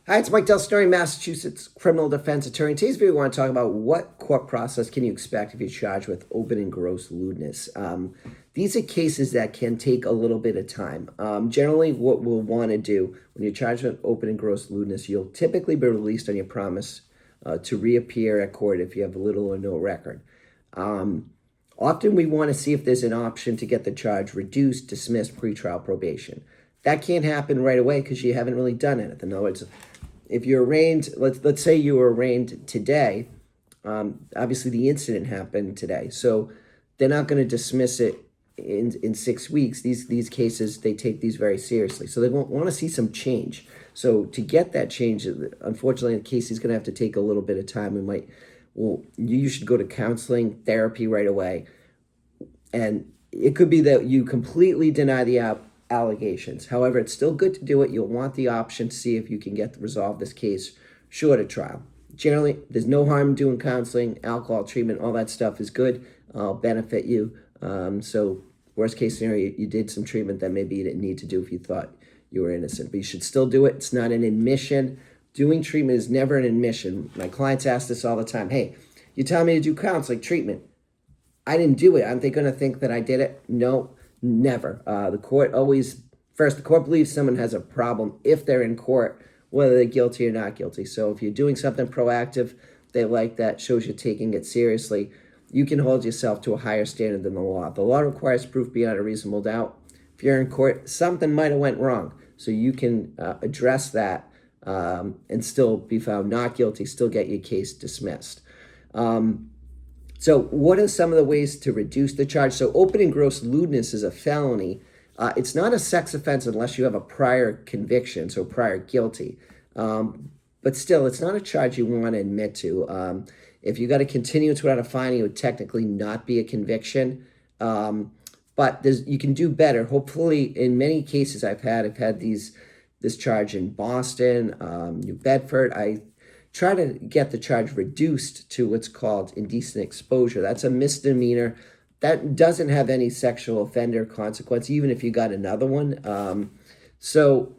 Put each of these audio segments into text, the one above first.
Hi, it's Mike DelSignore, Massachusetts criminal defense attorney. Today's video, we want to talk about what court process can you expect if you're charged with open and gross lewdness. These are cases that can take a little bit of time. Generally, what we'll want to do when you're charged with open and gross lewdness, you'll typically be released on your promise to reappear at court if you have little or no record. Often we want to see if there's an option to get the charge reduced, dismissed, pretrial probation. That can't happen right away because you haven't really done anything. In other words, if you're arraigned, let's say you were arraigned today, obviously the incident happened today, so they're not going to dismiss it in 6 weeks. These cases, they take these very seriously, so they want to see some change. So to get that change, unfortunately, the case is going to have to take a little bit of time. You should go to counseling, therapy right away, and it could be that you completely deny the allegations. However, it's still good to do it. You'll want the option to see if you can resolve this case short of trial. Generally, there's no harm doing counseling, alcohol treatment, all that stuff is good, benefit you. So worst case scenario, you did some treatment that maybe you didn't need to do if you thought you were innocent, but you should still do it. It's not an admission. Doing treatment is never an admission. My clients ask this all the time. Hey, you tell me to do counseling, treatment. I didn't do it. Aren't they going to think that I did it? No. Never. The court believes someone has a problem if they're in court, whether they're guilty or not guilty. So if you're doing something proactive, they like that, shows you're taking it seriously. You can hold yourself to a higher standard than the law. The law requires proof beyond a reasonable doubt. If you're in court, something might have went wrong. So you can address that and still be found not guilty, still get your case dismissed. So what are some of the ways to reduce the charge? So open and gross lewdness is a felony. It's not a sex offense unless you have a prior conviction, so prior guilty. But still, it's not a charge you want to admit to. If you got to continue to without a fine, it would technically not be a conviction. But you can do better. Hopefully, in many cases I've had this charge in Boston, New Bedford. I try to get the charge reduced to what's called indecent exposure. That's a misdemeanor. That doesn't have any sexual offender consequence, even if you got another one. So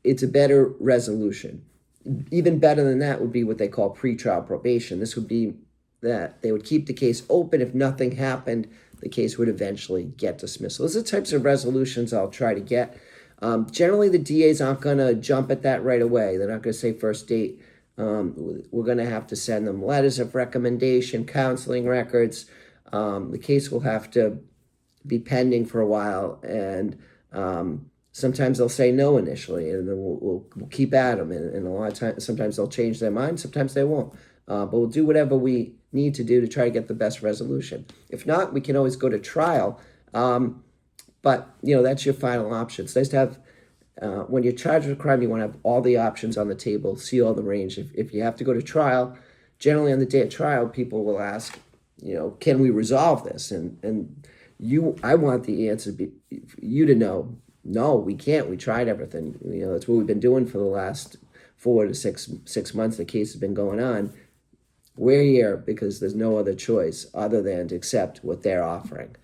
it's a better resolution. Even better than that would be what they call pretrial probation. This would be that they would keep the case open. If nothing happened, the case would eventually get dismissed. So those are the types of resolutions I'll try to get. Generally, the DAs aren't going to jump at that right away. They're not going to say first date. We're going to have to send them letters of recommendation, counseling records. The case will have to be pending for a while, and sometimes they'll say no initially, and then we'll keep at them. And a lot of times, sometimes they'll change their mind, sometimes they won't. But we'll do whatever we need to do to try to get the best resolution. If not, we can always go to trial. But that's your final option. It's nice to have. When you're charged with a crime, you want to have all the options on the table, see all the range. If you have to go to trial, generally on the day of trial, people will ask, can we resolve this? I want the answer you to know, no, we can't. We tried everything. That's what we've been doing for the last 4 to 6 months. The case has been going on. We're here because there's no other choice other than to accept what they're offering.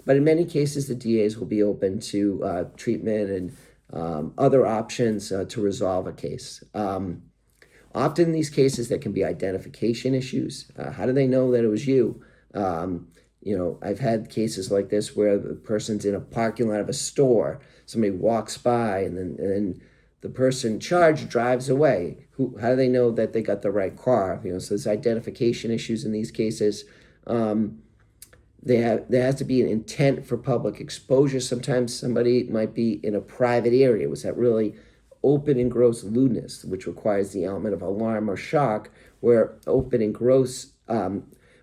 But in many cases, the DAs will be open to treatment and other options to resolve a case. Often in these cases, there can be identification issues. How do they know that it was you? I've had cases like this where the person's in a parking lot of a store. Somebody walks by and then the person charged drives away. How do they know that they got the right car? So there's identification issues in these cases. There has to be an intent for public exposure. Sometimes somebody might be in a private area. Was that really open and gross lewdness, which requires the element of alarm or shock, where open and gross,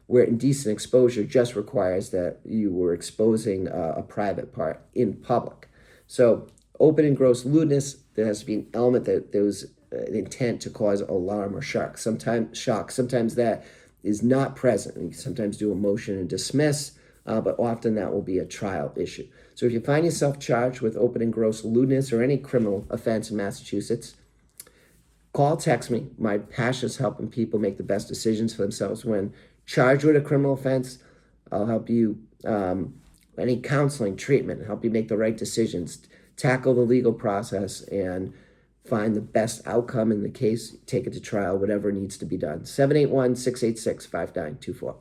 where indecent exposure just requires that you were exposing a private part in public. So open and gross lewdness, there has to be an element that there was an intent to cause alarm or shock. Sometimes that is not present. We sometimes do a motion and dismiss, but often that will be a trial issue. So if you find yourself charged with open and gross lewdness or any criminal offense in Massachusetts, call, text me. My passion is helping people make the best decisions for themselves when charged with a criminal offense. I'll help you, any counseling, treatment, help you make the right decisions, tackle the legal process, and find the best outcome in the case, take it to trial, whatever needs to be done. 781-686-5924.